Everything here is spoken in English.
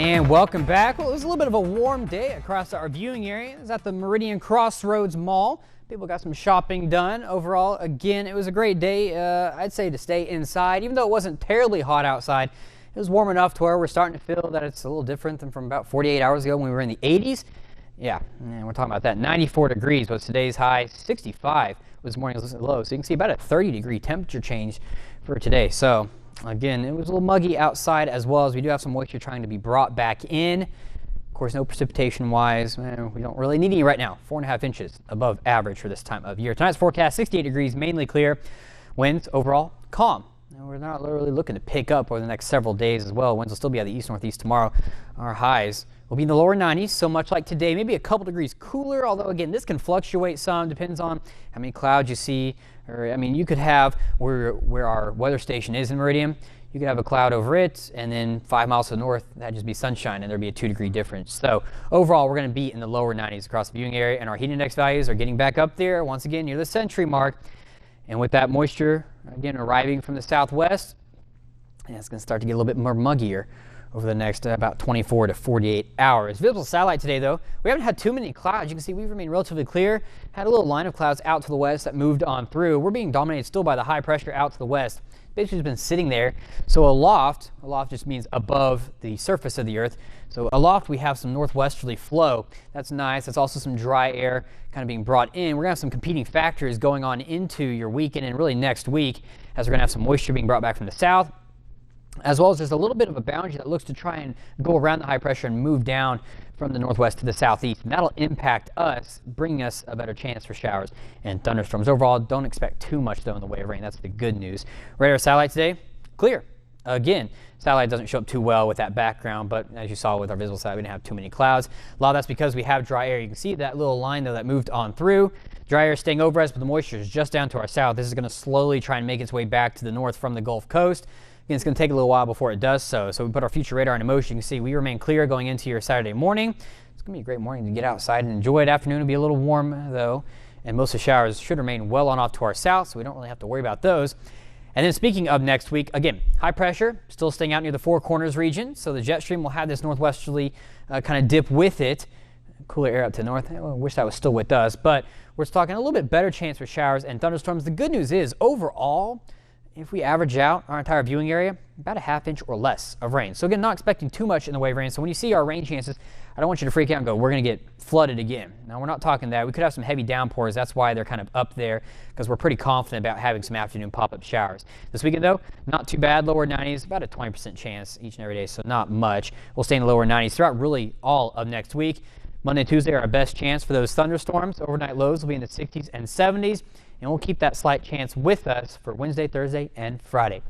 And welcome back. Well, it was a little bit of a warm day across our viewing area. It was at the Meridian Crossroads Mall. People got some shopping done. Overall, again, it was a great day, I'd say, to stay inside. Even though it wasn't terribly hot outside, it was warm enough to where we're starting to feel that it's a little different than from about 48 hours ago when we were in the 80s. Yeah, and we're talking about that. 94 degrees was today's high. 65 was morning's low. So you can see about a 30-degree temperature change for today. So again, it was a little muggy outside, as well as we do have some moisture trying to be brought back in. Of course, no precipitation wise. We don't really need any right now. 4.5 inches above average for this time of year. Tonight's forecast, 68 degrees, mainly clear. Winds overall calm. And we're not really looking to pick up over the next several days as well. Winds will still be at the east-northeast tomorrow. Our highs will be in the lower 90s, so much like today, maybe a couple degrees cooler, although again, this can fluctuate some, depends on how many clouds you see. Or, I mean, you could have where our weather station is in Meridian, you could have a cloud over it, and then 5 miles to the north, that'd just be sunshine, and there'd be a 2-degree difference. So overall, we're going to be in the lower 90s across the viewing area, and our heat index values are getting back up there, once again, near the century mark. And with that moisture, again, arriving from the southwest, and it's going to start to get a little bit more muggier over the next about 24 to 48 hours. Visible satellite today, though, we haven't had too many clouds. You can see we've remained relatively clear. Had a little line of clouds out to the west that moved on through. We're being dominated still by the high pressure out to the west. Basically, it's been sitting there. So aloft just means above the surface of the earth. So aloft, we have some northwesterly flow. That's nice. That's also some dry air kind of being brought in. We're going to have some competing factors going on into your weekend and really next week, as we're going to have some moisture being brought back from the south, as well as there's a little bit of a boundary that looks to try and go around the high pressure and move down from the northwest to the southeast. And that'll impact us, bringing us a better chance for showers and thunderstorms. Overall, don't expect too much, though, in the way of rain. That's the good news. Radar satellite today, clear. Again, satellite doesn't show up too well with that background, but as you saw with our visible satellite, we didn't have too many clouds. A lot of that's because we have dry air. You can see that little line, though, that moved on through. Dry air staying over us, but the moisture is just down to our south. This is going to slowly try and make its way back to the north from the Gulf Coast. Again, it's going to take a little while before it does so. So we put our future radar into motion. You can see we remain clear going into your Saturday morning. It's going to be a great morning to get outside and enjoy it. Afternoon will be a little warm, though, and most of the showers should remain well on off to our south, so we don't really have to worry about those. And then speaking of next week, again, high pressure still staying out near the Four Corners region. So the jet stream will have this northwesterly kind of dip with it. Cooler air up to the north. I wish that was still with us, but we're talking a little bit better chance for showers and thunderstorms. The good news is overall, if we average out our entire viewing area, about a ½ inch or less of rain. So again, not expecting too much in the way of rain. So when you see our rain chances, I don't want you to freak out and go, we're going to get flooded again. Now, we're not talking that. We could have some heavy downpours. That's why they're kind of up there, because we're pretty confident about having some afternoon pop-up showers. This weekend, though, not too bad. Lower 90s, about a 20% chance each and every day, so not much. We'll stay in the lower 90s throughout really all of next week. Monday and Tuesday are our best chance for those thunderstorms. Overnight lows will be in the 60s and 70s, and we'll keep that slight chance with us for Wednesday, Thursday, and Friday.